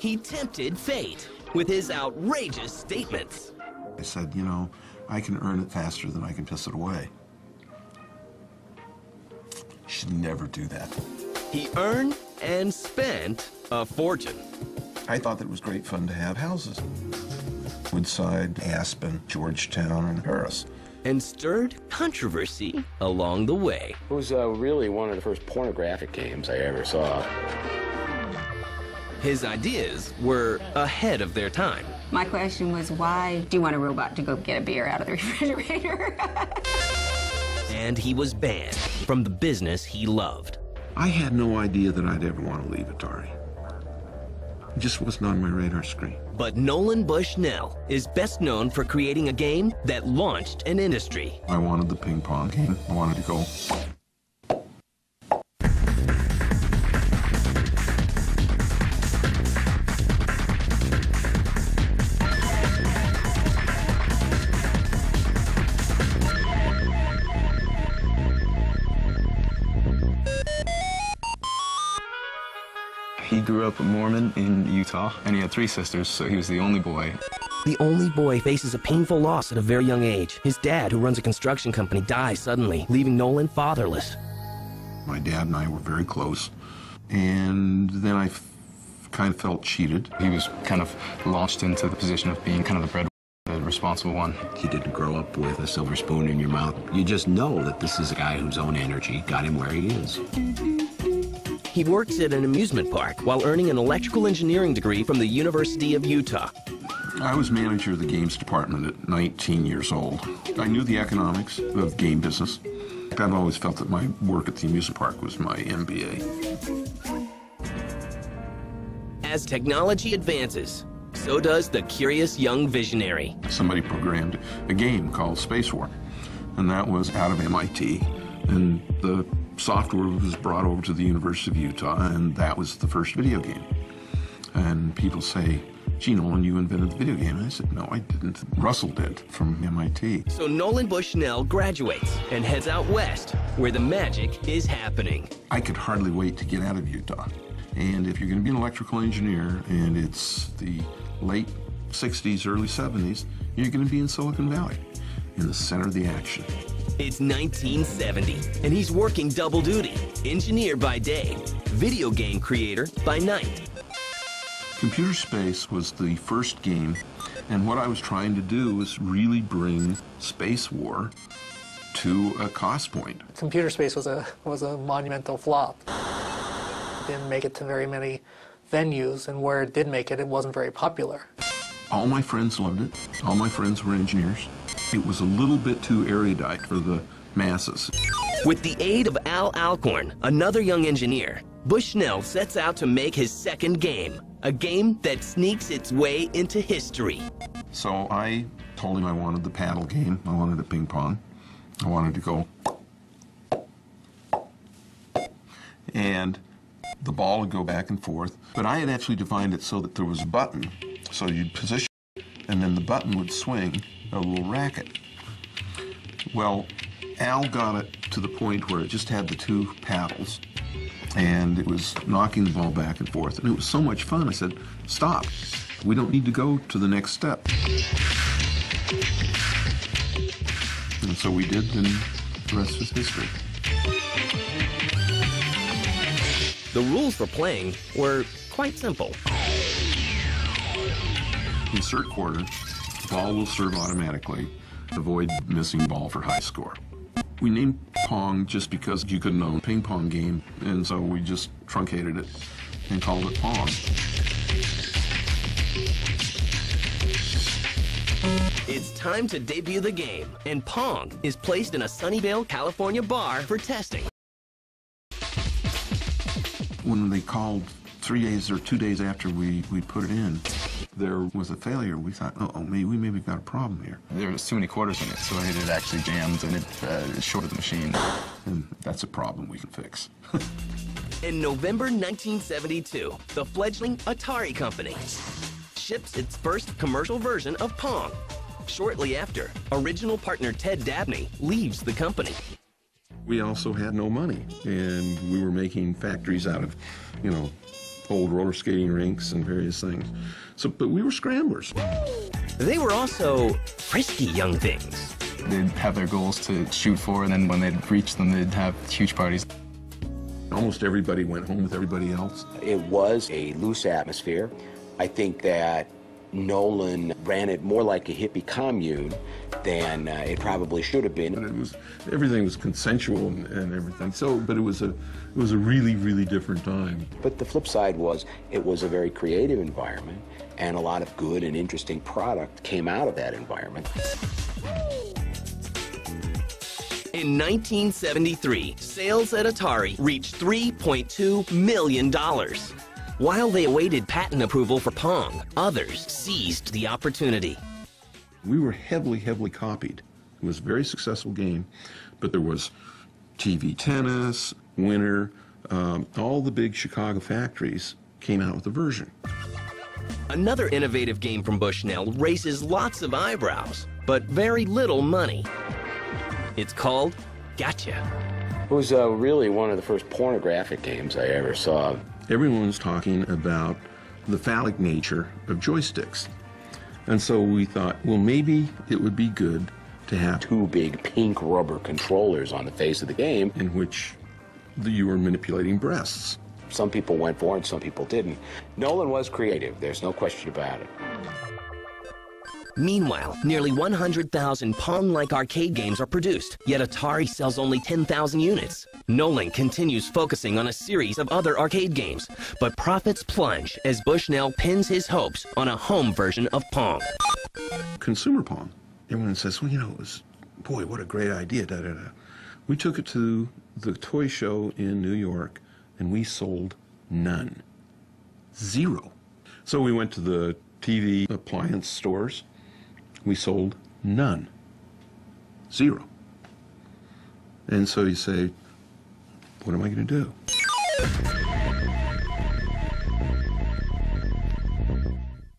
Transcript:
he tempted fate with his outrageous statements. I said, you know, I can earn it faster than I can piss it away. You should never do that. He earned and spent a fortune. I thought that it was great fun to have houses. Woodside, Aspen, Georgetown, and Paris. And stirred controversy along the way. It was really one of the first pornographic games I ever saw. His ideas were ahead of their time. My question was, why do you want a robot to go get a beer out of the refrigerator? And he was banned from the business he loved. I had no idea that I'd ever want to leave Atari. It just wasn't on my radar screen. But Nolan Bushnell is best known for creating a game that launched an industry. I wanted the ping pong game. I wanted to go. He grew up a Mormon in Utah, and he had 3 sisters, so he was the only boy. The only boy faces a painful loss at a very young age. His dad, who runs a construction company, dies suddenly, leaving Nolan fatherless. My dad and I were very close, and then I kind of felt cheated. He was kind of launched into the position of being kind of the breadwinner, the responsible one. He didn't grow up with a silver spoon in your mouth. You just know that this is a guy whose own energy got him where he is. He works at an amusement park while earning an electrical engineering degree from the University of Utah. I was manager of the games department at 19 years old. I knew the economics of game business. I've always felt that my work at the amusement park was my MBA. As technology advances, so does the curious young visionary. Somebody programmed a game called Space War, and that was out of MIT. And the software was brought over to the University of Utah, and that was the first video game. And people say, gee, Nolan, you invented the video game. And I said, no, I didn't. Russell did from MIT. So Nolan Bushnell graduates and heads out west, where the magic is happening. I could hardly wait to get out of Utah. And if you're going to be an electrical engineer, and it's the late 60s, early 70s, you're going to be in Silicon Valley, in the center of the action. It's 1970, and he's working double duty. Engineer by day, video game creator by night. Computer Space was the first game, and what I was trying to do was really bring Space War to a cost point. Computer Space was a monumental flop. It didn't make it to very many venues, and where it did make it, it wasn't very popular. All my friends loved it. All my friends were engineers. It was a little bit too erudite for the masses. With the aid of Al Alcorn, another young engineer, Bushnell sets out to make his second game, a game that sneaks its way into history. So I told him I wanted the paddle game. I wanted a ping pong. I wanted to go. And the ball would go back and forth. But I had actually defined it so that there was a button. So you'd position it, and then the button would swing a little racket. Well, Al got it to the point where it just had the 2 paddles, and it was knocking the ball back and forth, and it was so much fun. I said, stop. We don't need to go to the next step. And so we did, and the rest is history. The rules for playing were quite simple. Insert quarter, ball will serve automatically. Avoid missing ball for high score. We named Pong just because you couldn't own a ping pong game, and so we just truncated it and called it Pong. It's time to debut the game, and Pong is placed in a Sunnyvale, California bar for testing. When they called 3 days or 2 days after we put it in, there was a failure. We thought, we maybe got a problem here. There was too many quarters in it, so it had actually jammed, and it shorted the machine. And that's a problem we can fix. In November 1972, the fledgling Atari company ships its first commercial version of Pong. Shortly after, original partner Ted Dabney leaves the company. We also had no money, and we were making factories out of, old roller skating rinks and various things. So, but we were scramblers. They were also frisky young things. They'd have their goals to shoot for, and then when they'd reach them, they'd have huge parties. Almost everybody went home with everybody else. It was a loose atmosphere. I think that Nolan ran it more like a hippie commune than it probably should have been. And it was, everything was consensual and everything. So, but it was a really, really different time. But the flip side was it was a very creative environment, and a lot of good and interesting product came out of that environment. In 1973, sales at Atari reached $3.2 million. While they awaited patent approval for Pong, others seized the opportunity. We were heavily, heavily copied. It was a very successful game, but there was TV Tennis, Winter, all the big Chicago factories came out with a version. Another innovative game from Bushnell raises lots of eyebrows, but very little money. It's called Gotcha. It was really one of the first pornographic games I ever saw. Everyone was talking about the phallic nature of joysticks. And so we thought, well, maybe it would be good to have Two big pink rubber controllers on the face of the game. in which you were manipulating breasts. Some people went for it, some people didn't. Nolan was creative, there's no question about it. Meanwhile, nearly 100,000 Pong-like arcade games are produced, yet Atari sells only 10,000 units. Nolan continues focusing on a series of other arcade games, but profits plunge as Bushnell pins his hopes on a home version of Pong. Consumer Pong. Everyone says, well, you know, it was, boy, what a great idea, da-da-da. We took it to the toy show in New York, and we sold none. Zero. So we went to the TV appliance stores. We sold none. Zero. And so you say, what am I going to do?